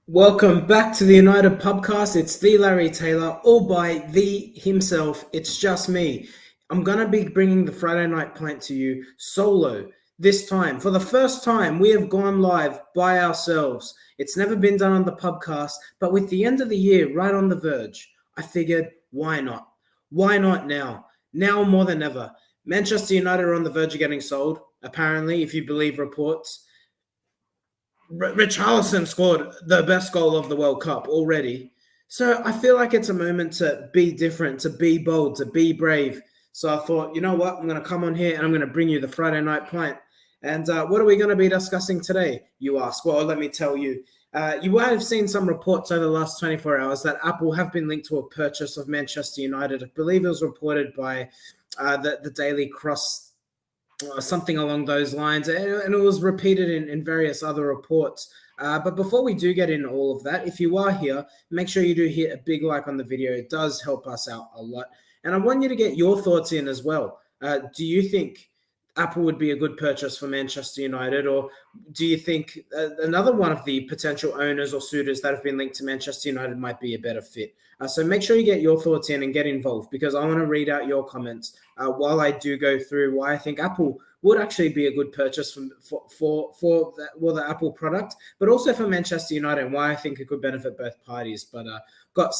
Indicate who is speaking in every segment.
Speaker 1: Welcome back to the United Pubcast. It's the Larry Taylor, all by the himself. It's just me. I'm going to be bringing the Friday Night Pint to you solo this time. For the first time, we have gone live by ourselves. It's never been done on the Pubcast, but with the end of the year right on the verge, I figured, why not? Why not now? Now more than ever. Manchester United are on the verge of getting sold, apparently, if you believe reports. Richarlison scored the best goal of the World Cup already. So I feel like it's a moment to be different, to be bold, to be brave. So I thought, you know what? I'm going to come on here and I'm going to bring you the Friday Night Pint. And what are we going to be discussing today, you ask? Well, let me tell you. You might have seen some reports over the last 24 hours that Apple have been linked to a purchase of Manchester United. I believe it was reported by the Daily Cross, something along those lines, and it was repeated in various other reports. But before we do get into all of that, if you are here, make sure you do hit a big like on the video. It does help us out a lot. And I want you to get your thoughts in as well. Do you think Apple would be a good purchase for Manchester United, or do you think another one of the potential owners or suitors that have been linked to Manchester United might be a better fit? So make sure you get your thoughts in and get involved, because I want to read out your comments while I do go through why I think Apple would actually be a good purchase for the Apple product, but also for Manchester United, and why I think it could benefit both parties. But I got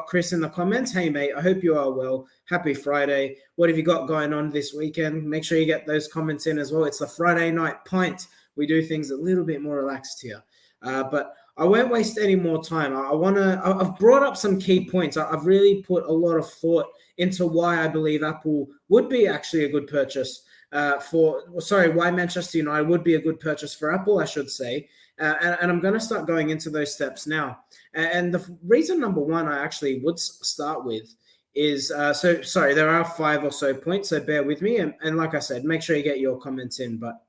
Speaker 1: Chris in the comments. Hey, mate, I hope you are well. Happy Friday. What have you got going on this weekend? Make sure you get those comments in as well. It's the Friday Night Pint. We do things a little bit more relaxed here. But I won't waste any more time. I've brought up some key points. I've really put a lot of thought into why I believe Apple would be actually a good purchase why Manchester United would be a good purchase for Apple, I should say. And I'm going to start going into those steps now. And the reason number one I actually would start with is, there are 5 or so points, so bear with me. And like I said, make sure you get your comments in. But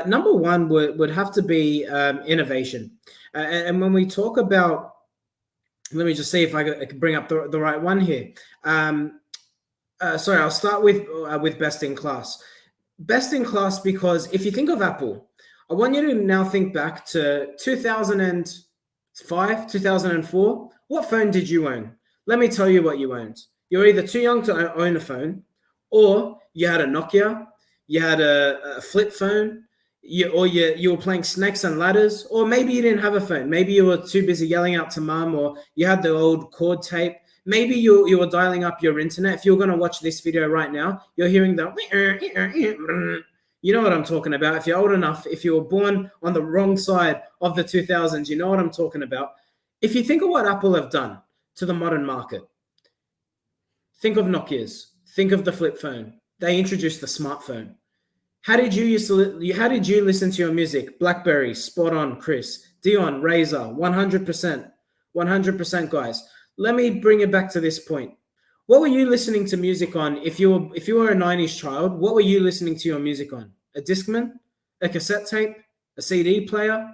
Speaker 1: number one would have to be innovation. And when we talk about, let me just see if I can bring up the right one here. I'll start with best in class. Best in class because if you think of Apple, I want you to now think back to 2005, 2004. What phone did you own? Let me tell you what you owned. You're either too young to own a phone, or you had a Nokia, you had a flip phone, you were playing snakes and ladders, or maybe you didn't have a phone. Maybe you were too busy yelling out to mom, or you had the old cord tape. Maybe you were dialing up your internet. If you're going to watch this video right now, you're hearing the, you know what I'm talking about. If you're old enough, if you were born on the wrong side of the 2000s, you know what I'm talking about. If you think of what Apple have done to the modern market, think of Nokias, think of the flip phone. They introduced the smartphone. How did you listen to your music? BlackBerry, spot on, Chris. Dion, Razor, 100%, guys. Let me bring it back to this point. What were you listening to music on? If you were a 90s child, what were you listening to your music on? A Discman? A cassette tape? A CD player?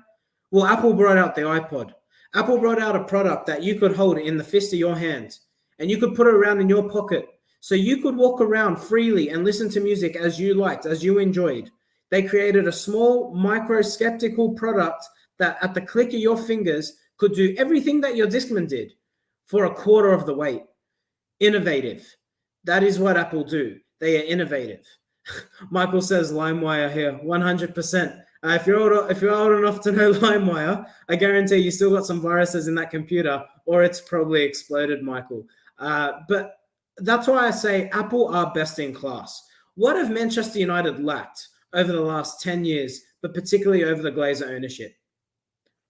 Speaker 1: Well, Apple brought out the iPod. Apple brought out a product that you could hold in the fist of your hand, and you could put it around in your pocket. So you could walk around freely and listen to music as you liked, as you enjoyed. They created a small, micro-skeptical product that at the click of your fingers could do everything that your Discman did for a quarter of the weight. Innovative. That is what Apple do. They are innovative. Michael says LimeWire here, 100%. If you're old enough to know LimeWire, I guarantee you still got some viruses in that computer, or it's probably exploded, Michael. But that's why I say Apple are best in class. What have Manchester United lacked over the last 10 years, but particularly over the Glazer ownership?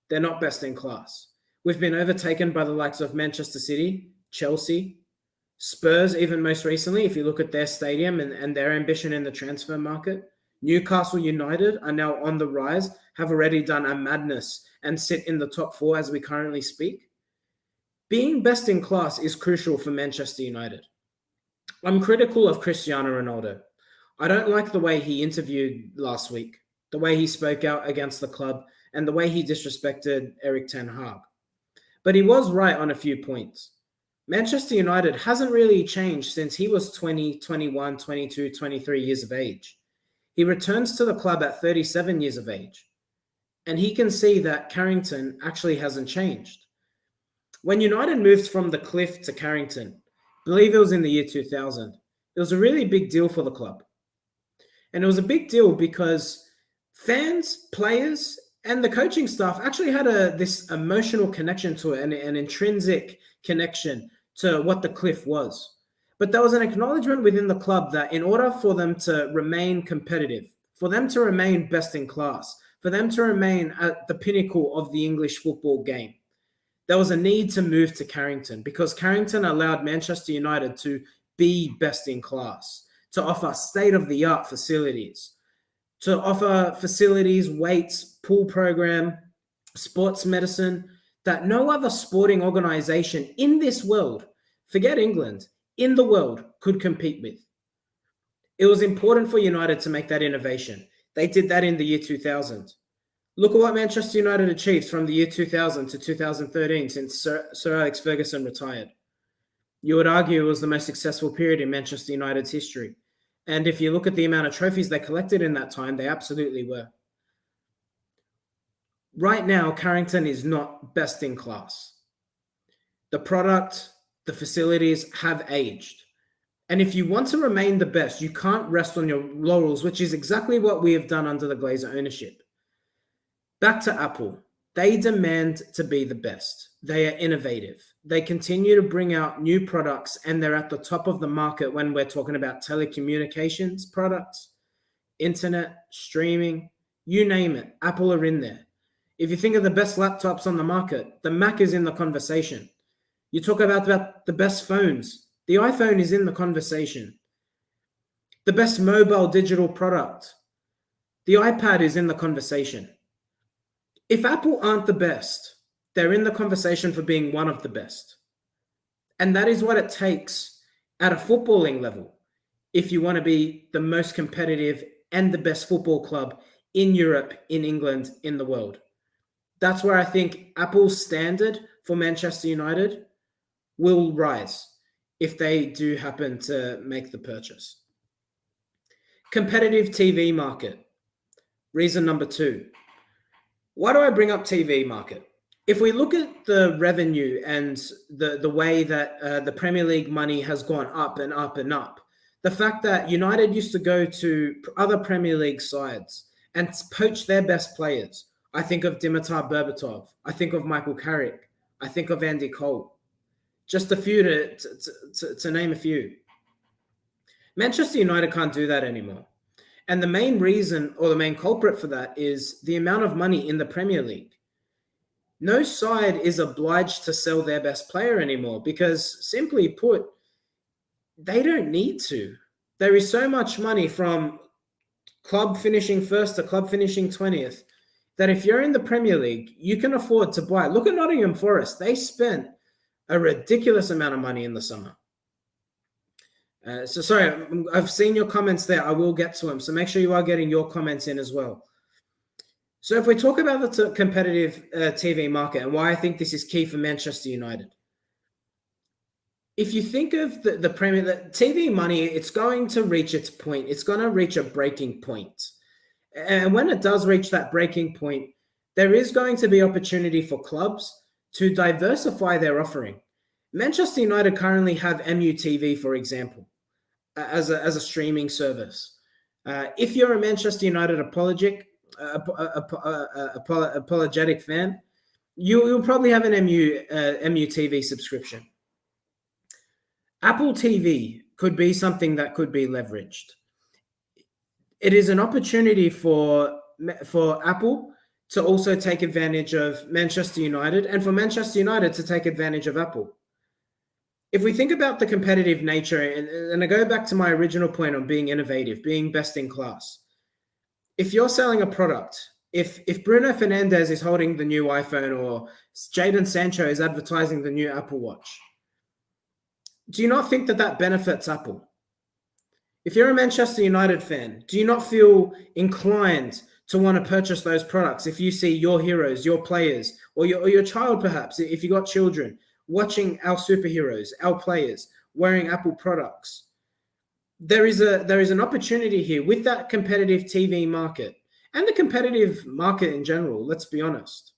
Speaker 1: They're not best in class. We've been overtaken by the likes of Manchester City, Chelsea, Spurs, even most recently, if you look at their stadium and their ambition in the transfer market. Newcastle United are now on the rise, have already done a madness and sit in the top 4 as we currently speak. Being best in class is crucial for Manchester United. I'm critical of Cristiano Ronaldo. I don't like the way he interviewed last week, the way he spoke out against the club, and the way he disrespected Erik ten Hag. But he was right on a few points. Manchester United hasn't really changed since he was 20, 21, 22, 23 years of age. He returns to the club at 37 years of age. And he can see that Carrington actually hasn't changed. When United moved from the Cliff to Carrington, I believe it was in the year 2000, it was a really big deal for the club. And it was a big deal because fans, players, and the coaching staff actually had this emotional connection to it, and an intrinsic connection to what the Cliff was. But there was an acknowledgement within the club that in order for them to remain competitive, for them to remain best in class, for them to remain at the pinnacle of the English football game, there was a need to move to Carrington, because Carrington allowed Manchester United to be best in class, to offer state-of-the-art facilities, to offer facilities, weights, pool program, sports medicine, that no other sporting organization in this world, forget England, in the world could compete with. It was important for United to make that innovation. They did that in the year 2000. Look at what Manchester United achieved from the year 2000 to 2013 since Sir Alex Ferguson retired. You would argue it was the most successful period in Manchester United's history. And if you look at the amount of trophies they collected in that time, they absolutely were. Right now, Carrington is not best in class. The product, the facilities have aged. And if you want to remain the best, you can't rest on your laurels, which is exactly what we have done under the Glazer ownership. Back to Apple. They demand to be the best. They are innovative. They continue to bring out new products, and they're at the top of the market when we're talking about telecommunications products, internet, streaming, you name it. Apple are in there. If you think of the best laptops on the market, the Mac is in the conversation. You talk about the best phones. The iPhone is in the conversation. The best mobile digital product. The iPad is in the conversation. If Apple aren't the best, they're in the conversation for being one of the best. And that is what it takes at a footballing level if you want to be the most competitive and the best football club in Europe, in England, in the world. That's where I think Apple's standard for Manchester United will rise if they do happen to make the purchase. Competitive TV market. Reason number 2. Why do I bring up TV market? If we look at the revenue and the way that the Premier League money has gone up and up and up, the fact that United used to go to other Premier League sides and poach their best players. I think of Dimitar Berbatov. I think of Michael Carrick. I think of Andy Cole. Just a few to name a few. Manchester United can't do that anymore. And the main reason, or the main culprit for that, is the amount of money in the Premier League. No side is obliged to sell their best player anymore because, simply put, they don't need to. There is so much money from club finishing first to club finishing 20th that if you're in the Premier League, you can afford to buy. Look at Nottingham Forest. They spent a ridiculous amount of money in the summer. Sorry, I've seen your comments there. I will get to them. So make sure you are getting your comments in as well. So if we talk about the competitive TV market and why I think this is key for Manchester United. If you think of the Premier, the TV money, it's going to reach its point. It's going to reach a breaking point. And when it does reach that breaking point, there is going to be opportunity for clubs to diversify their offering. Manchester United currently have MUTV, for example, as a streaming service. If you're a Manchester United apologetic fan, you'll probably have an MUTV subscription. Apple TV could be something that could be leveraged. It is an opportunity for Apple to also take advantage of Manchester United and for Manchester United to take advantage of Apple. If we think about the competitive nature, and I go back to my original point on being innovative, being best in class. If you're selling a product, if Bruno Fernandes is holding the new iPhone or Jadon Sancho is advertising the new Apple Watch, do you not think that benefits Apple? If you're a Manchester United fan, do you not feel inclined to want to purchase those products if you see your heroes, your players, or your child perhaps, if you got children, watching our superheroes, our players, wearing Apple products? There is an opportunity here with that competitive TV market. and the competitive market in general, let's be honest.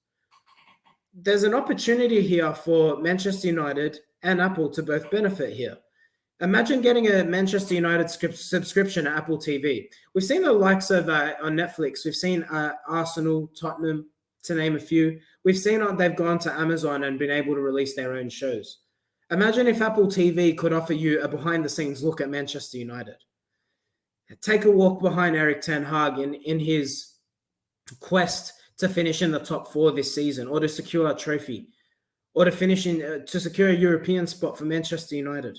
Speaker 1: There's an opportunity here for Manchester United and Apple to both benefit here. Imagine getting a Manchester United subscription at Apple TV. We've seen the likes of on Netflix. We've seen Arsenal, Tottenham, to name a few. We've seen they've gone to Amazon and been able to release their own shows. Imagine if Apple TV could offer you a behind-the-scenes look at Manchester United. Take a walk behind Eric Ten Hag in his quest to finish in the top 4 this season, or to secure a trophy, or to finish to secure a European spot for Manchester United.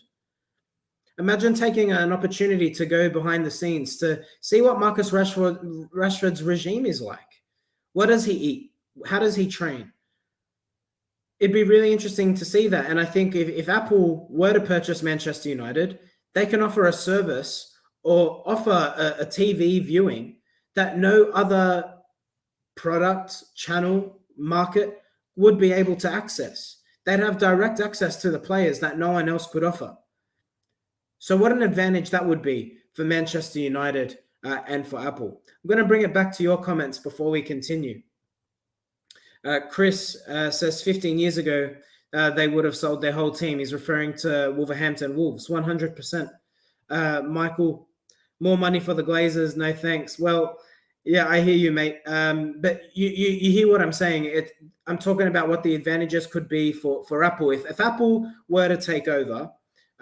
Speaker 1: Imagine taking an opportunity to go behind the scenes to see what Marcus Rashford's regime is like. What does he eat? How does he train? It'd be really interesting to see that. And I think if Apple were to purchase Manchester United, they can offer a service or offer a TV viewing that no other product, channel, market would be able to access. They'd have direct access to the players that no one else could offer. So what an advantage that would be for Manchester United and for Apple. I'm going to bring it back to your comments before we continue. Chris says 15 years ago, they would have sold their whole team. He's referring to Wolverhampton Wolves, 100%. Michael, more money for the Glazers, no thanks. Well, yeah, I hear you, mate. But you hear what I'm saying. I'm talking about what the advantages could be for Apple. If Apple were to take over,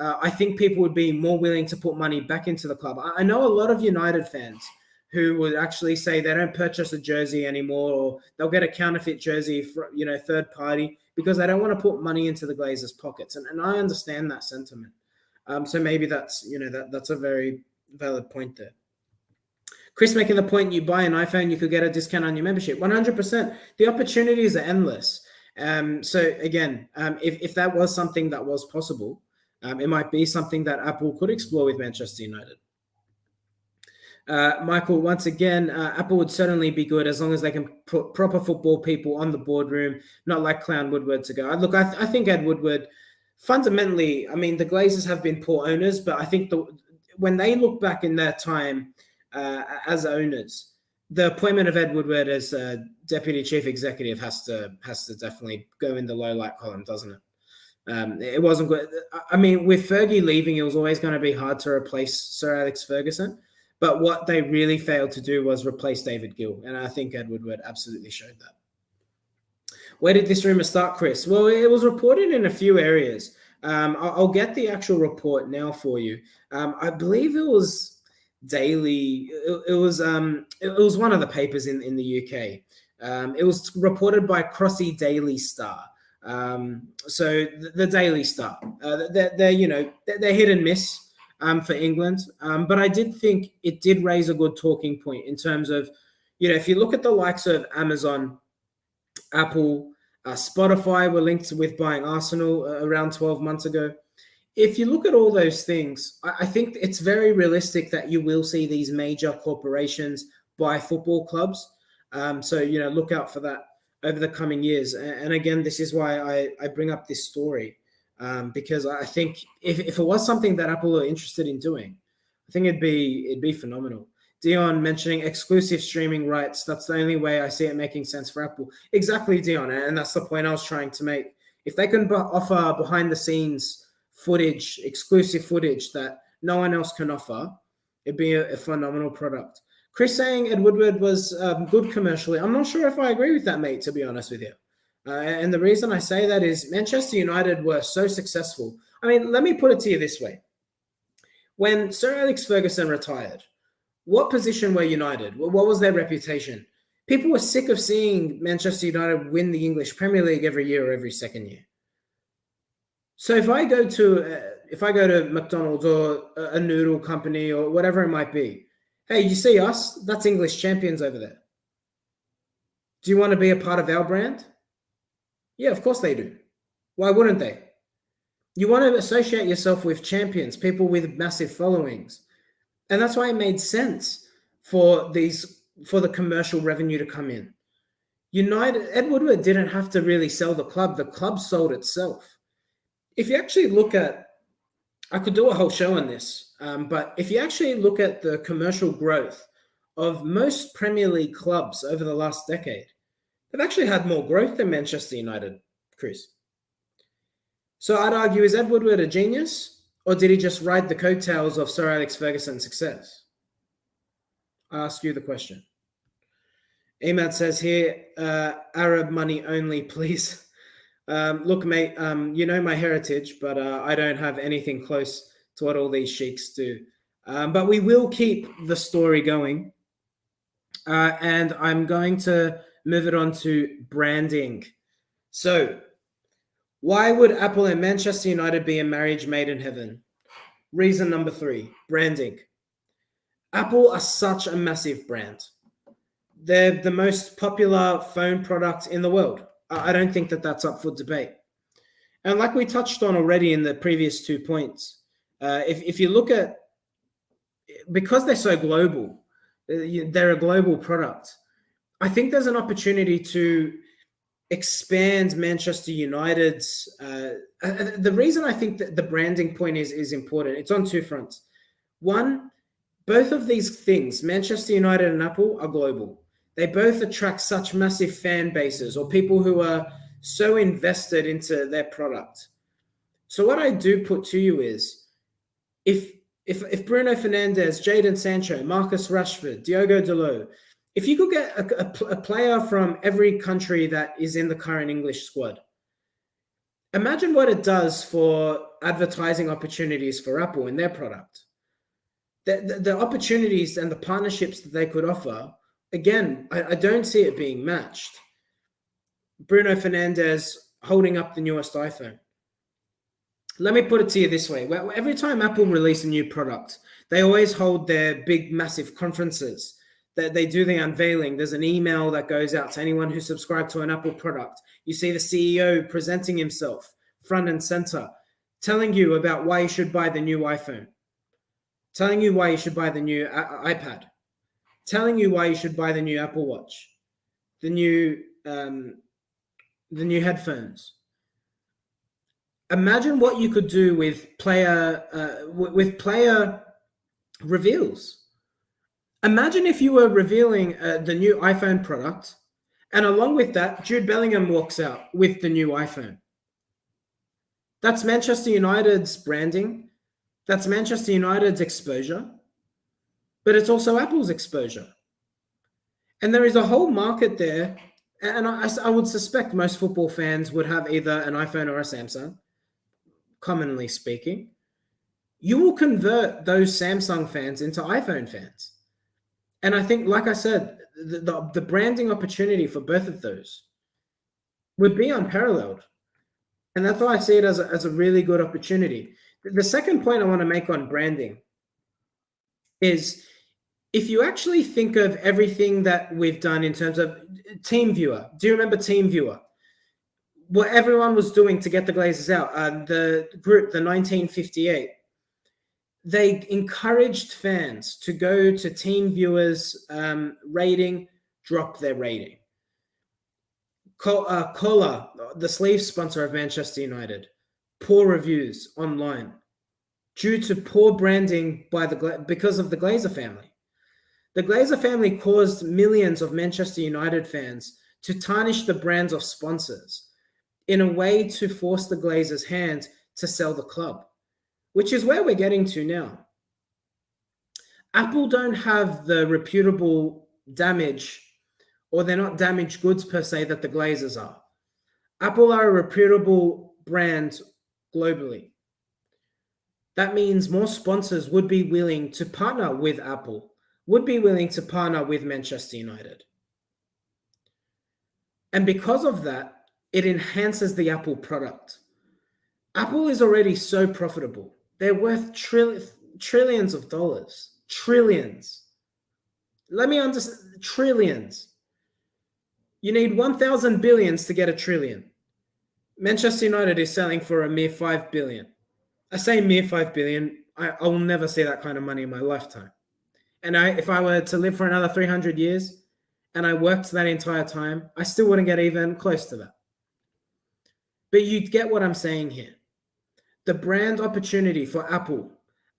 Speaker 1: I think people would be more willing to put money back into the club. I know a lot of United fans who would actually say they don't purchase a jersey anymore, or they'll get a counterfeit jersey for, third party, because they don't want to put money into the Glazers' pockets. And I understand that sentiment. So maybe that's a very valid point there. Chris making the point, you buy an iPhone, you could get a discount on your membership. 100%. The opportunities are endless. So again, if that was something that was possible, it might be something that Apple could explore with Manchester United. Michael, once again, Apple would certainly be good as long as they can put proper football people on the boardroom, not like Clown Woodward to go. Look, I think Ed Woodward, fundamentally, the Glazers have been poor owners, but I think when they look back in their time as owners, the appointment of Ed Woodward as deputy chief executive has to definitely go in the low light column, doesn't it? It wasn't good. With Fergie leaving, it was always going to be hard to replace Sir Alex Ferguson. But what they really failed to do was replace David Gill. And I think Ed Woodward absolutely showed that. Where did this rumor start, Chris? Well, it was reported in a few areas. I'll get the actual report now for you. I believe it was Daily. It was one of the papers in the UK. It was reported by Crossy Daily Star. So the Daily Star. They're hit and miss. For England. But I did think it did raise a good talking point in terms of, if you look at the likes of Amazon, Apple, Spotify were linked with buying Arsenal around 12 months ago. If you look at all those things, I think it's very realistic that you will see these major corporations buy football clubs. So, look out for that over the coming years. And again, this is why I bring up this story. Because I think if it was something that Apple are interested in doing, I think it'd be phenomenal. Dion mentioning exclusive streaming rights. That's the only way I see it making sense for Apple. Exactly, Dion. And that's the point I was trying to make. If they can offer behind the scenes footage, exclusive footage that no one else can offer, it'd be a phenomenal product. Chris saying Ed Woodward was good commercially. I'm not sure if I agree with that, mate, to be honest with you. And the reason I say that is Manchester United were so successful. Let me put it to you this way. When Sir Alex Ferguson retired, what position were United? What was their reputation? People were sick of seeing Manchester United win the English Premier League every year or every second year. So if I go to McDonald's or a noodle company or whatever it might be, hey, you see us? That's English champions over there. Do you want to be a part of our brand? Yeah, of course they do. Why wouldn't they? You want to associate yourself with champions, people with massive followings. And that's why it made sense for the commercial revenue to come in. Ed Woodward didn't have to really sell the club. The club sold itself. If you actually look at, I could do a whole show on this, but if you actually look at the commercial growth of most Premier League clubs over the last decade. They've actually had more growth than Manchester United, Chris. So I'd argue, is Ed Woodward a genius, or did he just ride the coattails of Sir Alex Ferguson's success? I ask you the question. Emad says here, Arab money only, please. Look, mate, you know my heritage, but I don't have anything close to what all these sheiks do. But we will keep the story going. And I'm going to move it on to branding. So, why would Apple and Manchester United be a marriage made in heaven? Reason number 3, branding. Apple are such a massive brand. They're the most popular phone product in the world. I don't think that that's up for debate. And like we touched on already in the previous 2 points, if you look at, because they're so global, they're a global product, I think there's an opportunity to expand Manchester United's. The reason I think that the branding point is important, it's on 2 fronts. One, both of these things, Manchester United and Apple, are global. They both attract such massive fan bases or people who are so invested into their product. So what I do put to you is, if Bruno Fernandes, Jadon Sancho, Marcus Rashford, Diogo Dalot, if you could get a player from every country that is in the current English squad, imagine what it does for advertising opportunities for Apple and their product. The opportunities and the partnerships that they could offer, again, I don't see it being matched. Bruno Fernandes holding up the newest iPhone. Let me put it to you this way. Every time Apple release a new product, they always hold their big, massive conferences. They do the unveiling. There's an email that goes out to anyone who subscribed to an Apple product. You see the CEO presenting himself front and center, telling you about why you should buy the new iPhone, telling you why you should buy the new iPad, telling you why you should buy the new Apple Watch, the new headphones. Imagine what you could do with player reveals. Imagine if you were revealing the new iPhone product, and along with that, Jude Bellingham walks out with the new iPhone. That's Manchester United's branding. That's Manchester United's exposure. But it's also Apple's exposure. And there is a whole market there. And I would suspect most football fans would have either an iPhone or a Samsung, commonly speaking. You will convert those Samsung fans into iPhone fans. And I think, like I said, the branding opportunity for both of those would be unparalleled. And that's why I see it as a really good opportunity. The second point I want to make on branding is, if you actually think of everything that we've done in terms of TeamViewer, do you remember TeamViewer? What everyone was doing to get the Glazers out, the group, the 1958, they encouraged fans to go to TeamViewer's rating, drop their rating. Cola, the sleeve sponsor of Manchester United, poor reviews online due to poor branding because of the Glazer family. The Glazer family caused millions of Manchester United fans to tarnish the brands of sponsors in a way to force the Glazers' hand to sell the club, which is where we're getting to now. Apple don't have the reputable damage, or they're not damaged goods per se, that the Glazers are. Apple are a reputable brand globally. That means more sponsors would be willing to partner with Apple, would be willing to partner with Manchester United. And because of that, it enhances the Apple product. Apple is already so profitable. They're worth trillions of dollars. Trillions. Let me understand. Trillions. You need 1,000 billions to get a trillion. Manchester United is selling for a mere 5 billion. I say mere 5 billion. I will never see that kind of money in my lifetime. And if I were to live for another 300 years and I worked that entire time, I still wouldn't get even close to that. But you get what I'm saying here. The brand opportunity for Apple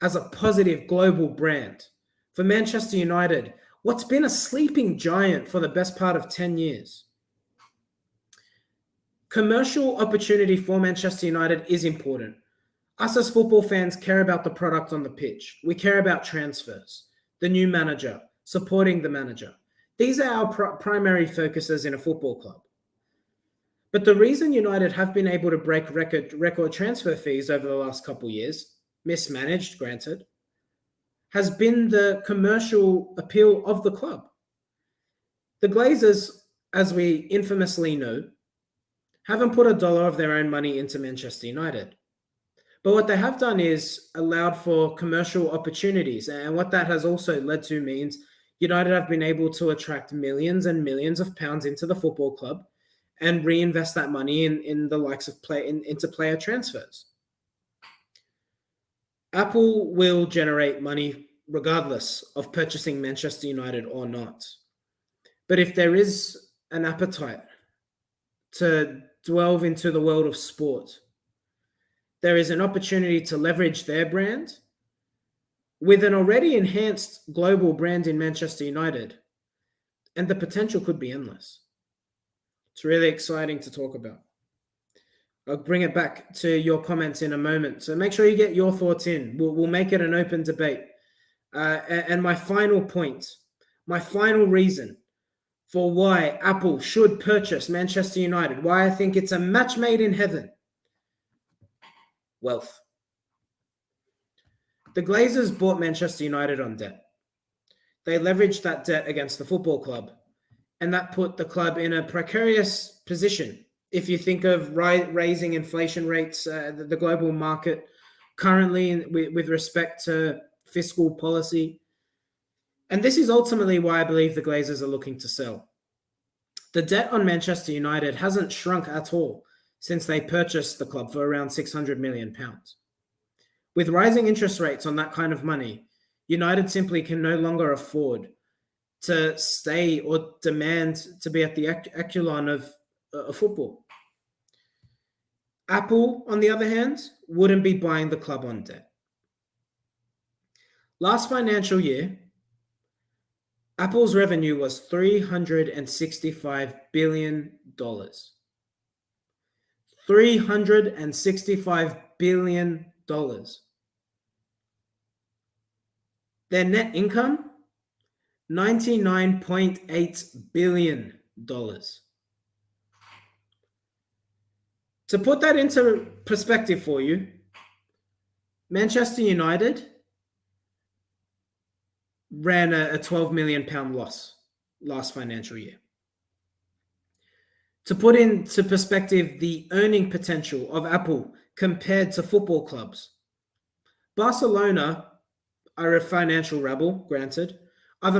Speaker 1: as a positive global brand, for Manchester United, what's been a sleeping giant for the best part of 10 years. Commercial opportunity for Manchester United is important. Us as football fans care about the product on the pitch. We care about transfers, the new manager, supporting the manager. These are our primary focuses in a football club. But the reason United have been able to break record transfer fees over the last couple of years, mismanaged, granted, has been the commercial appeal of the club. The Glazers, as we infamously know, haven't put a dollar of their own money into Manchester United. But what they have done is allowed for commercial opportunities. And what that has also led to means United have been able to attract millions and millions of pounds into the football club and reinvest that money in the likes of into player transfers. Apple will generate money regardless of purchasing Manchester United or not. But if there is an appetite to delve into the world of sport, there is an opportunity to leverage their brand with an already enhanced global brand in Manchester United, and the potential could be endless. It's really exciting to talk about. I'll bring it back to your comments in a moment, so make sure you get your thoughts in. We'll make it an open debate. And my final point, my final reason for why Apple should purchase Manchester United, why I think it's a match made in heaven. Wealth. The Glazers bought Manchester United on debt. They leveraged that debt against the football club, and that put the club in a precarious position. If you think of raising inflation rates, the global market currently with respect to fiscal policy. And this is ultimately why I believe the Glazers are looking to sell. The debt on Manchester United hasn't shrunk at all since they purchased the club for around £600 million. With rising interest rates on that kind of money, United simply can no longer afford to stay or demand to be at the echelon of football. Apple, on the other hand, wouldn't be buying the club on debt. Last financial year, Apple's revenue was $365 billion. $365 billion. Their net income, $99.8 billion. To put that into perspective for you, Manchester United ran a £12 million loss last financial year. To put into perspective the earning potential of Apple compared to football clubs, Barcelona are a financial rebel, granted, are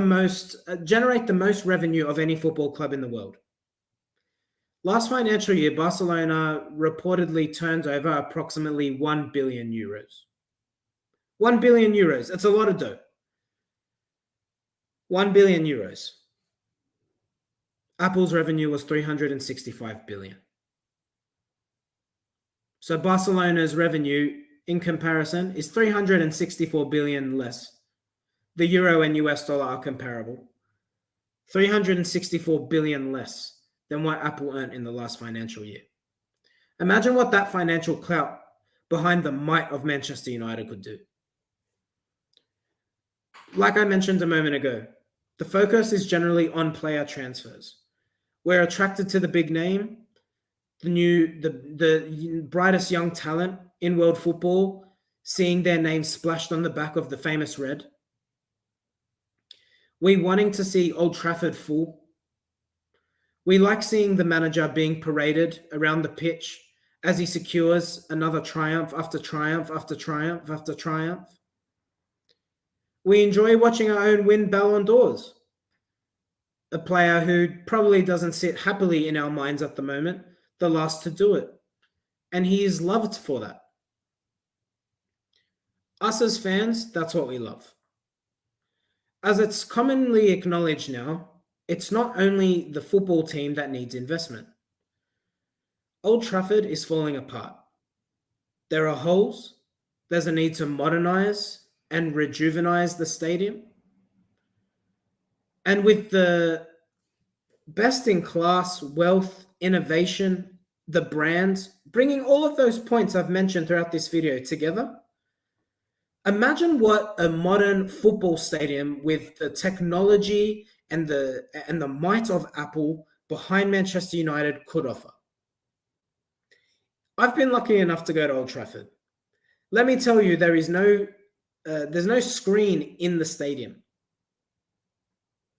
Speaker 1: generate the most revenue of any football club in the world. Last financial year, Barcelona reportedly turned over approximately 1 billion euros. 1 billion euros. It's a lot of dough. 1 billion euros. Apple's revenue was 365 billion. So Barcelona's revenue in comparison is 364 billion less. The euro and US dollar are comparable. 364 billion less than what Apple earned in the last financial year. Imagine what that financial clout behind the might of Manchester United could do. Like I mentioned a moment ago, the focus is generally on player transfers. We're attracted to the big name, the brightest young talent in world football, seeing their names splashed on the back of the famous red. We wanting to see Old Trafford full. We like seeing the manager being paraded around the pitch as he secures another triumph after triumph after triumph after triumph. We enjoy watching our own win Ballon d'Ors. A player who probably doesn't sit happily in our minds at the moment, the last to do it. And he is loved for that. Us as fans, that's what we love. As it's commonly acknowledged now, it's not only the football team that needs investment. Old Trafford is falling apart. There are holes. There's a need to modernize and rejuvenize the stadium. And with the best in class, wealth, innovation, the brands, bringing all of those points I've mentioned throughout this video together, imagine what a modern football stadium with the technology and the might of Apple behind Manchester United could offer. I've been lucky enough to go to Old Trafford. Let me tell you, there's no screen in the stadium.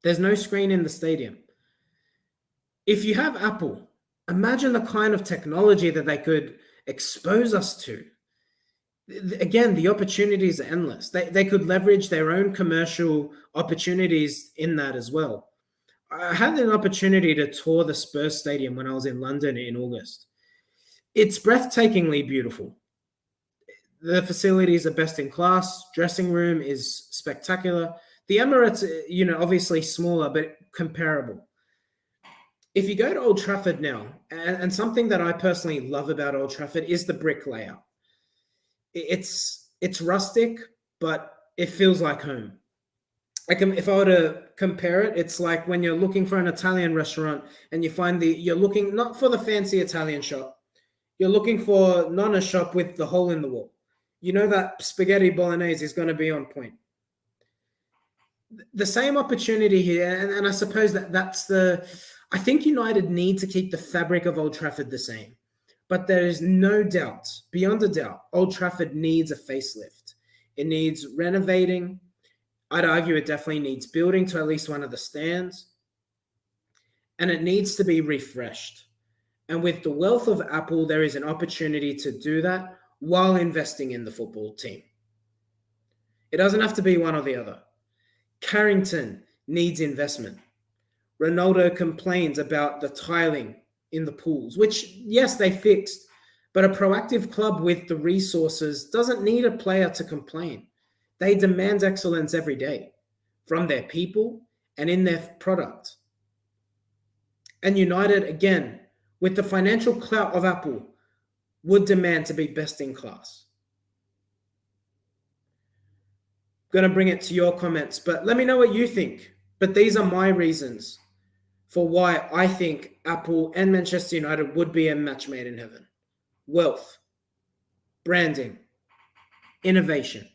Speaker 1: There's no screen in the stadium. If you have Apple, imagine the kind of technology that they could expose us to. Again, the opportunities are endless. They could leverage their own commercial opportunities in that as well. I had an opportunity to tour the Spurs Stadium when I was in London in August. It's breathtakingly beautiful. The facilities are best in class. Dressing room is spectacular. The Emirates, obviously smaller, but comparable. If you go to Old Trafford now, and something that I personally love about Old Trafford is the brick layout. It's rustic, but it feels like home. If I were to compare it, it's like when you're looking for an Italian restaurant and you're looking not for the fancy Italian shop, you're looking for not a shop with the hole in the wall. You know that spaghetti bolognese is going to be on point. The same opportunity here, and I suppose I think United need to keep the fabric of Old Trafford the same. But there is no doubt, beyond a doubt, Old Trafford needs a facelift. It needs renovating. I'd argue it definitely needs building to at least one of the stands. And it needs to be refreshed. And with the wealth of Apple, there is an opportunity to do that while investing in the football team. It doesn't have to be one or the other. Carrington needs investment. Ronaldo complains about the tiling in the pools, which, yes, they fixed, but a proactive club with the resources doesn't need a player to complain. They demand excellence every day from their people and in their product. And United, again, with the financial clout of Apple, would demand to be best in class. Going to bring it to your comments, but let me know what you think. But these are my reasons for why I think Apple and Manchester United would be a match made in heaven. Wealth, branding, innovation,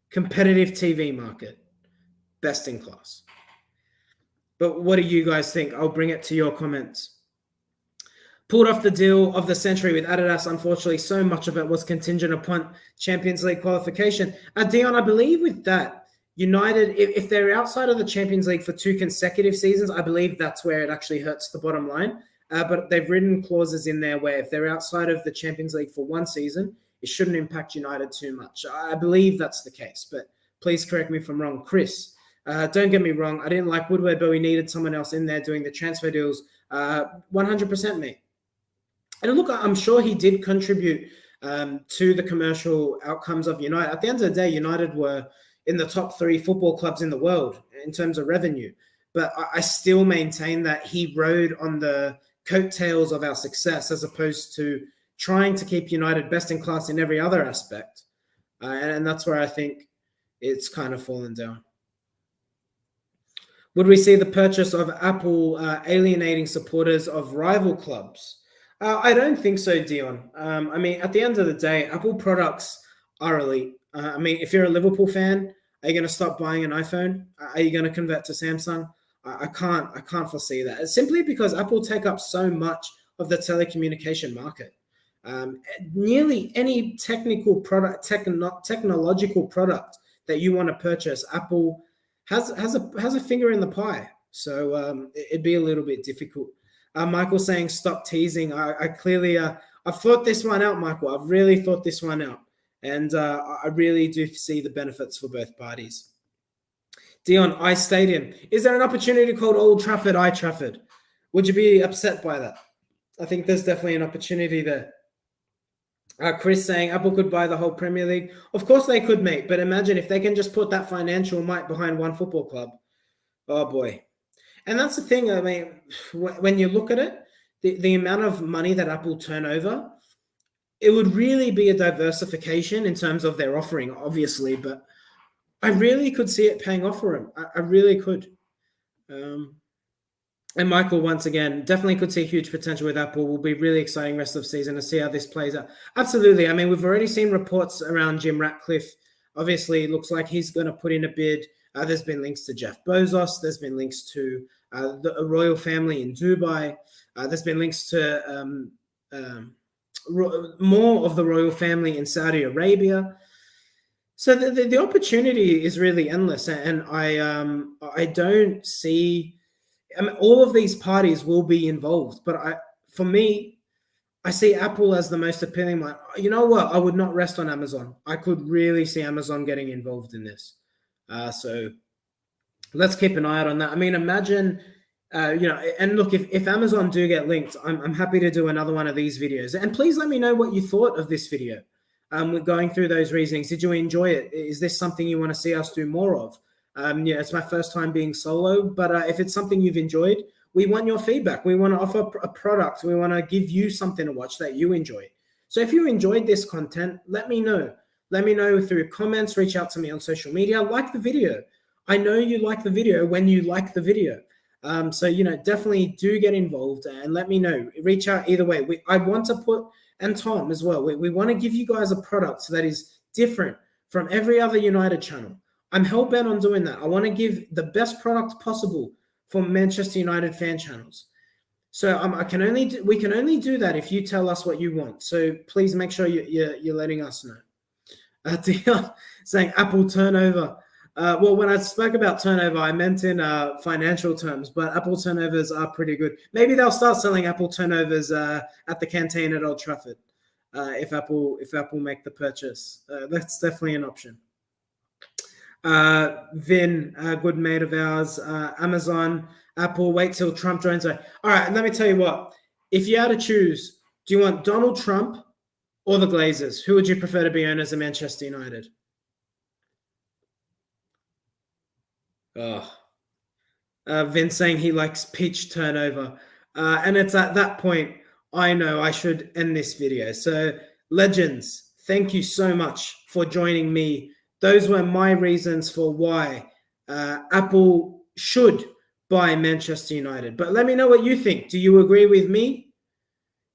Speaker 1: competitive TV market, best in class. But what do you guys think? I'll bring it to your comments. Pulled off the deal of the century with Adidas. Unfortunately, so much of it was contingent upon Champions League qualification. Dion, I believe with that, United, if they're outside of the Champions League for 2 consecutive seasons, I believe that's where it actually hurts the bottom line. But they've written clauses in there where if they're outside of the Champions League for 1 season, it shouldn't impact United too much. I believe that's the case, but please correct me if I'm wrong. Chris, don't get me wrong. I didn't like Woodward, but we needed someone else in there doing the transfer deals. 100% me. And look, I'm sure he did contribute to the commercial outcomes of United. At the end of the day, United were in the top 3 football clubs in the world in terms of revenue. But I still maintain that he rode on the coattails of our success as opposed to trying to keep United best in class in every other aspect. And that's where I think it's kind of fallen down. Would we see the purchase of Apple alienating supporters of rival clubs? I don't think so, Dion. I mean, at the end of the day, Apple products are elite. I mean, if you're a Liverpool fan, are you going to stop buying an iPhone? Are you going to convert to Samsung? I can't foresee that. It's simply because Apple take up so much of the telecommunication market. Nearly any technical product, technological product that you want to purchase, Apple has a finger in the pie. So it'd be a little bit difficult. Michael saying, stop teasing. I clearly, I've thought this one out, Michael. I've really thought this one out. And I really do see the benefits for both parties. Dion, Ice Stadium. Is there an opportunity called Old Trafford, I Trafford? Would you be upset by that? I think there's definitely an opportunity there. Chris saying Apple could buy the whole Premier League. Of course they could, mate. But imagine if they can just put that financial might behind one football club. Oh, boy. And that's the thing. I mean, when you look at it, the amount of money that Apple turn over, it would really be a diversification in terms of their offering, obviously. But I really could see it paying off for them. I really could. Um, and Michael, once again, definitely could see huge potential with Apple. Will be really exciting rest of the season to see how this plays out. Absolutely. I mean, we've already seen reports around Jim Ratcliffe. Obviously, it looks like he's going to put in a bid. There's been links to Jeff Bezos. There's been links to the royal family in Dubai. There's been links to more of the royal family in Saudi Arabia. So the opportunity is really endless, and I don't see. I mean, all of these parties will be involved, but for me, I see Apple as the most appealing one. You know what? I would not rest on Amazon. I could really see Amazon getting involved in this. So let's keep an eye out on that. I mean, imagine, and look, if Amazon do get linked, I'm happy to do another one of these videos. And please let me know what you thought of this video. With going through those reasonings. Did you enjoy it? Is this something you want to see us do more of? It's my first time being solo, but if it's something you've enjoyed, we want your feedback. We want to offer a product. We want to give you something to watch that you enjoy. So if you enjoyed this content, let me know. Let me know through comments, reach out to me on social media, like the video. I know you like the video when you like the video. So, definitely do get involved and let me know. Reach out either way. I want to put, and Tom as well, we want to give you guys a product that is different from every other United channel. I'm hell-bent on doing that. I want to give the best product possible for Manchester United fan channels. So we can only do that if you tell us what you want. So please make sure you're letting us know. Dion saying Apple turnover. Well, when I spoke about turnover, I meant in financial terms, but Apple turnovers are pretty good. Maybe they'll start selling Apple turnovers at the canteen at Old Trafford if Apple make the purchase. That's definitely an option. Vin, a good mate of ours, Amazon, Apple, wait till Trump joins. All right, let me tell you what. If you had to choose, do you want Donald Trump or the Glazers? Who would you prefer to be owners of Manchester United? Vince saying he likes pitch turnover. And it's at that point, I know I should end this video. So, legends, thank you so much for joining me. Those were my reasons for why Apple should buy Manchester United. But let me know what you think. Do you agree with me?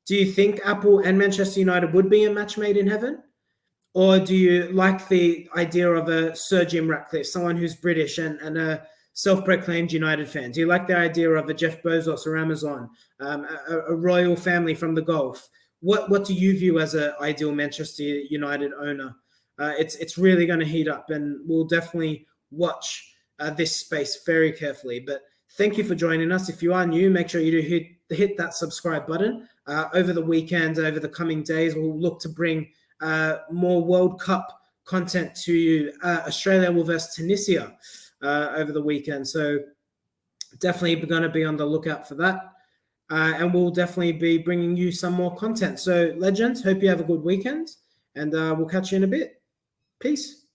Speaker 1: Do you think Apple and Manchester United would be a match made in heaven? Or do you like the idea of a Sir Jim Ratcliffe, someone who's British and a self-proclaimed United fan? Do you like the idea of a Jeff Bezos or Amazon, a royal family from the Gulf? What do you view as an ideal Manchester United owner? It's really going to heat up, and we'll definitely watch this space very carefully. But thank you for joining us. If you are new, make sure you do hit that subscribe button. Over the weekend, over the coming days, we'll look to bring more World Cup content to you. Australia will versus Tunisia over the weekend. So definitely going to be on the lookout for that. And we'll definitely be bringing you some more content. So legends, hope you have a good weekend, and we'll catch you in a bit. Peace.